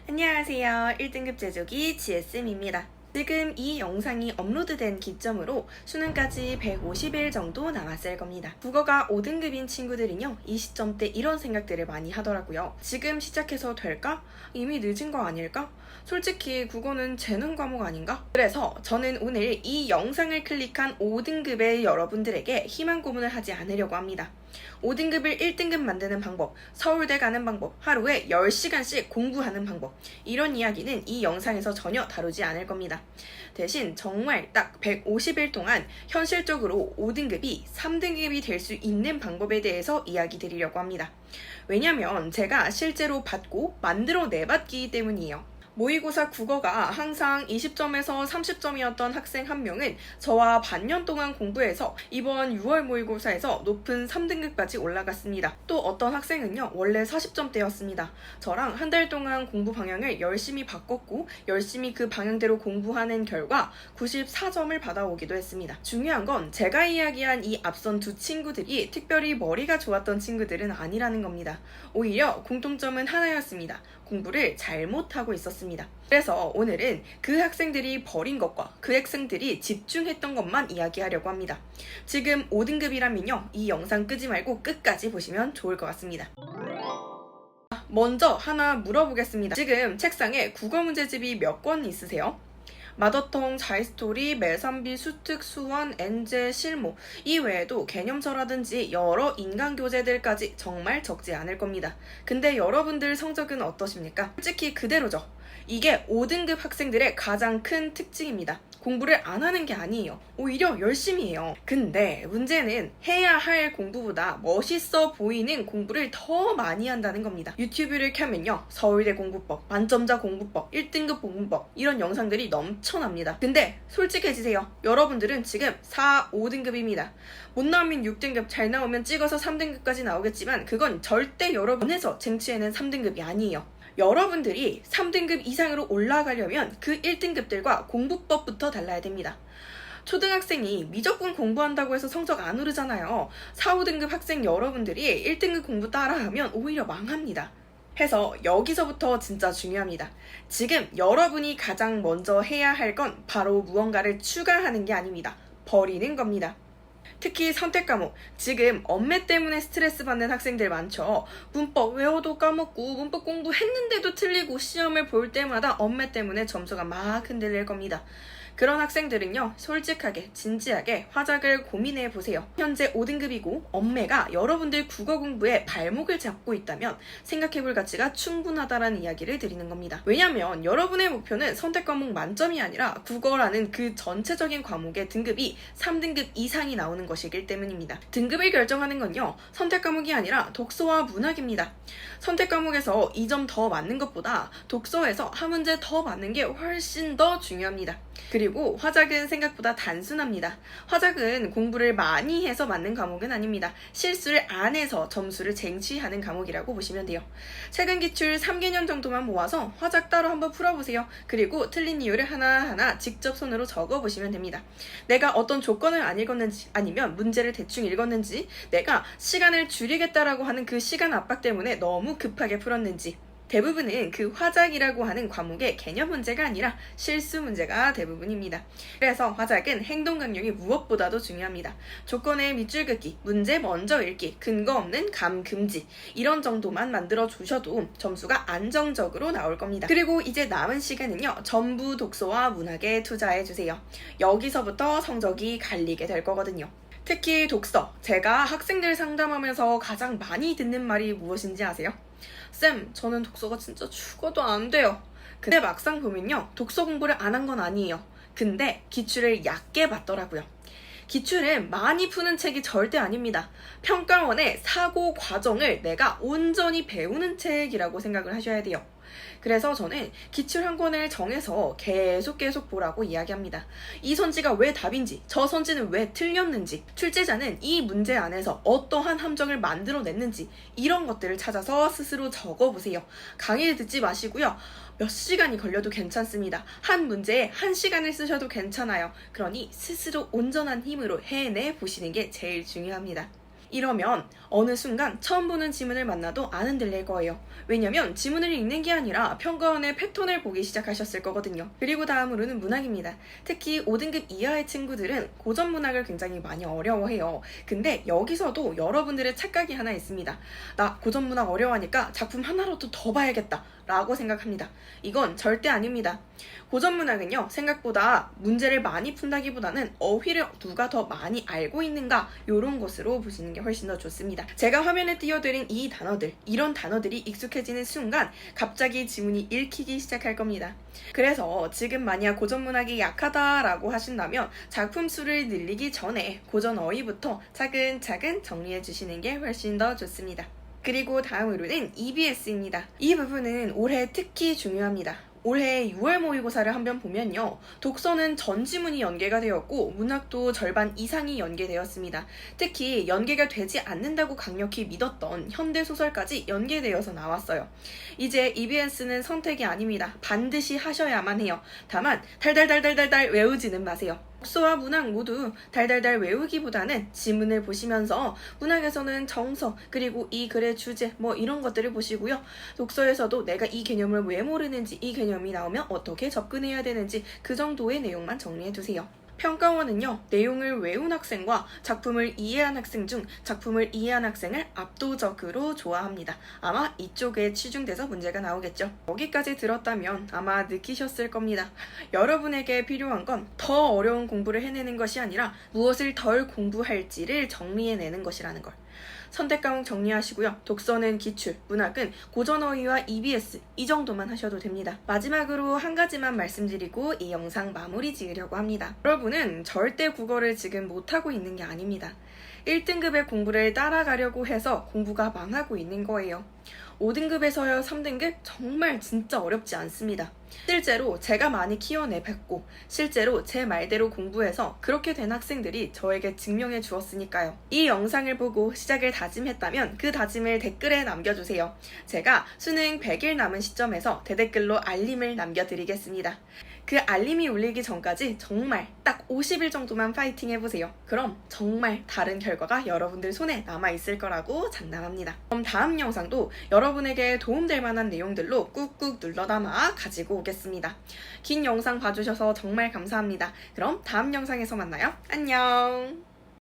안녕하세요. 1등급 제조기 GSM입니다. 지금 이 영상이 업로드된 기점으로 수능까지 150일 정도 남았을 겁니다. 국어가 5등급인 친구들은요, 이 시점 때 이런 생각들을 많이 하더라고요. 지금 시작해서 될까? 이미 늦은 거 아닐까? 솔직히 국어는 재능 과목 아닌가? 그래서 저는 오늘 이 영상을 클릭한 5등급의 여러분들에게 희망 고문을 하지 않으려고 합니다. 5등급을 1등급 만드는 방법, 서울대 가는 방법, 하루에 10시간씩 공부하는 방법, 이런 이야기는 이 영상에서 전혀 다루지 않을 겁니다. 대신 정말 딱 150일 동안 현실적으로 5등급이 3등급이 될 수 있는 방법에 대해서 이야기 드리려고 합니다. 왜냐면 제가 실제로 받고 만들어 내봤기 때문이에요. 모의고사 국어가 항상 20점에서 30점이었던 학생 한 명은 저와 반년 동안 공부해서 이번 6월 모의고사에서 높은 3등급까지 올라갔습니다. 또 어떤 학생은요, 원래 40점대였습니다. 저랑 한 달 동안 공부 방향을 열심히 바꿨고 열심히 그 방향대로 공부하는 결과 94점을 받아오기도 했습니다. 중요한 건 제가 이야기한 이 앞선 두 친구들이 특별히 머리가 좋았던 친구들은 아니라는 겁니다. 오히려 공통점은 하나였습니다. 공부를 잘못하고 있었습니다. 그래서 오늘은 그 학생들이 버린 것과 그 학생들이 집중했던 것만 이야기하려고 합니다. 지금 5등급이라면요, 이 영상 끄지 말고 끝까지 보시면 좋을 것 같습니다. 먼저 하나 물어보겠습니다. 지금 책상에 국어 문제집이 몇 권 있으세요? 마더텅, 자이스토리, 매산비, 수특, 수원, 엔제, 실무 이 외에도 개념서라든지 여러 인간교재들까지 정말 적지 않을 겁니다. 근데 여러분들 성적은 어떠십니까? 솔직히 그대로죠. 이게 5등급 학생들의 가장 큰 특징입니다. 공부를 안 하는 게 아니에요. 오히려 열심히 해요. 근데 문제는 해야 할 공부보다 멋있어 보이는 공부를 더 많이 한다는 겁니다. 유튜브를 켜면요, 서울대 공부법, 만점자 공부법, 1등급 공부법 이런 영상들이 넘쳐납니다. 근데 솔직해지세요. 여러분들은 지금 4, 5등급입니다. 못 나오면 6등급, 잘 나오면 찍어서 3등급까지 나오겠지만 그건 절대 여러분에서 쟁취해낸 3등급이 아니에요. 여러분들이 3등급 이상으로 올라가려면 그 1등급들과 공부법부터 달라야 됩니다. 초등학생이 미적분 공부한다고 해서 성적 안 오르잖아요. 4, 5등급 학생 여러분들이 1등급 공부 따라하면 오히려 망합니다. 해서 여기서부터 진짜 중요합니다. 지금 여러분이 가장 먼저 해야 할 건 바로 무언가를 추가하는 게 아닙니다. 버리는 겁니다. 특히 선택 과목, 지금 엄매 때문에 스트레스 받는 학생들 많죠. 문법 외워도 까먹고 문법 공부했는데도 틀리고 시험을 볼 때마다 엄매 때문에 점수가 막 흔들릴 겁니다. 그런 학생들은요, 솔직하게 진지하게 화작을 고민해 보세요. 현재 5등급이고 엄매가 여러분들 국어 공부에 발목을 잡고 있다면 생각해 볼 가치가 충분하다라는 이야기를 드리는 겁니다. 왜냐면 여러분의 목표는 선택 과목 만점이 아니라 국어라는 그 전체적인 과목의 등급이 3등급 이상이 나오는 것이기 때문입니다. 등급을 결정하는 건요, 선택 과목이 아니라 독서와 문학입니다. 선택 과목에서 2점 더 맞는 것보다 독서에서 한 문제 더 맞는 게 훨씬 더 중요합니다. 그리고 화작은 생각보다 단순합니다. 화작은 공부를 많이 해서 맞는 과목은 아닙니다. 실수를 안 해서 점수를 쟁취하는 과목이라고 보시면 돼요. 최근 기출 3개년 정도만 모아서 화작 따로 한번 풀어보세요. 그리고 틀린 이유를 하나하나 직접 손으로 적어보시면 됩니다. 내가 어떤 조건을 안 읽었는지, 아니면 문제를 대충 읽었는지, 내가 시간을 줄이겠다라고 하는 그 시간 압박 때문에 너무 급하게 풀었는지, 대부분은 그 화작이라고 하는 과목의 개념 문제가 아니라 실수 문제가 대부분입니다. 그래서 화작은 행동 강령이 무엇보다도 중요합니다. 조건의 밑줄 긋기, 문제 먼저 읽기, 근거 없는 감 금지 이런 정도만 만들어 주셔도 점수가 안정적으로 나올 겁니다. 그리고 이제 남은 시간은요, 전부 독서와 문학에 투자해 주세요. 여기서부터 성적이 갈리게 될 거거든요. 특히 독서, 제가 학생들 상담하면서 가장 많이 듣는 말이 무엇인지 아세요? 쌤, 저는 독서가 진짜 죽어도 안 돼요. 근데 막상 보면요, 독서 공부를 안 한 건 아니에요. 근데 기출을 얕게 봤더라고요. 기출은 많이 푸는 책이 절대 아닙니다. 평가원의 사고 과정을 내가 온전히 배우는 책이라고 생각을 하셔야 돼요. 그래서 저는 기출 한 권을 정해서 계속 보라고 이야기합니다. 이 선지가 왜 답인지, 저 선지는 왜 틀렸는지, 출제자는 이 문제 안에서 어떠한 함정을 만들어냈는지 이런 것들을 찾아서 스스로 적어보세요. 강의를 듣지 마시고요. 몇 시간이 걸려도 괜찮습니다. 한 문제에 1시간을 쓰셔도 괜찮아요. 그러니 스스로 온전한 힘으로 해내 보시는 게 제일 중요합니다. 이러면 어느 순간 처음 보는 지문을 만나도 안 흔들릴 거예요. 왜냐면 지문을 읽는 게 아니라 평가원의 패턴을 보기 시작하셨을 거거든요. 그리고 다음으로는 문학입니다. 특히 5등급 이하의 친구들은 고전 문학을 굉장히 많이 어려워해요. 근데 여기서도 여러분들의 착각이 하나 있습니다. 나 고전 문학 어려워하니까 작품 하나라도 더 봐야겠다 라고 생각합니다. 이건 절대 아닙니다. 고전 문학은요, 생각보다 문제를 많이 푼다기보다는 어휘를 누가 더 많이 알고 있는가 이런 것으로 보시는 게 훨씬 더 좋습니다. 제가 화면에 띄워드린 이 단어들, 이런 단어들이 익숙해지는 순간 갑자기 지문이 읽히기 시작할 겁니다. 그래서 지금 만약 고전 문학이 약하다라고 하신다면 작품 수를 늘리기 전에 고전 어휘부터 차근차근 정리해 주시는 게 훨씬 더 좋습니다. 그리고 다음으로는 EBS입니다. 이 부분은 올해 특히 중요합니다. 올해 6월 모의고사를 한번 보면요. 독서는 전 지문이 연계가 되었고 문학도 절반 이상이 연계되었습니다. 특히 연계가 되지 않는다고 강력히 믿었던 현대소설까지 연계되어서 나왔어요. 이제 EBS는 선택이 아닙니다. 반드시 하셔야만 해요. 다만 달달달달달달 외우지는 마세요. 독서와 문학 모두 달달달 외우기보다는 지문을 보시면서 문학에서는 정서 그리고 이 글의 주제 이런 것들을 보시고요. 독서에서도 내가 이 개념을 왜 모르는지 이 개념이 나오면 어떻게 접근해야 되는지 그 정도의 내용만 정리해 두세요. 평가원은요, 내용을 외운 학생과 작품을 이해한 학생 중 작품을 이해한 학생을 압도적으로 좋아합니다. 아마 이쪽에 치중돼서 문제가 나오겠죠. 여기까지 들었다면 아마 느끼셨을 겁니다. 여러분에게 필요한 건 더 어려운 공부를 해내는 것이 아니라 무엇을 덜 공부할지를 정리해내는 것이라는 걸. 선택 과목 정리하시고요. 독서는 기출, 문학은 고전어휘와 EBS 이 정도만 하셔도 됩니다. 마지막으로 한 가지만 말씀드리고 이 영상 마무리 지으려고 합니다. 여러분은 절대 국어를 지금 못하고 있는 게 아닙니다. 1등급의 공부를 따라가려고 해서 공부가 망하고 있는 거예요. 5등급에서요 3등급 정말 진짜 어렵지 않습니다. 실제로 제가 많이 키워내봤고 실제로 제 말대로 공부해서 그렇게 된 학생들이 저에게 증명해 주었으니까요. 이 영상을 보고 시작을 다짐했다면 그 다짐을 댓글에 남겨주세요. 제가 수능 100일 남은 시점에서 대댓글로 알림을 남겨드리겠습니다. 그 알림이 울리기 전까지 정말 딱 50일 정도만 파이팅 해보세요. 그럼 정말 다른 결과가 여러분들 손에 남아있을 거라고 장담합니다. 그럼 다음 영상도 여러분에게 도움될 만한 내용들로 꾹꾹 눌러담아 가지고 오겠습니다. 긴 영상 봐주셔서 정말 감사합니다. 그럼 다음 영상에서 만나요. 안녕!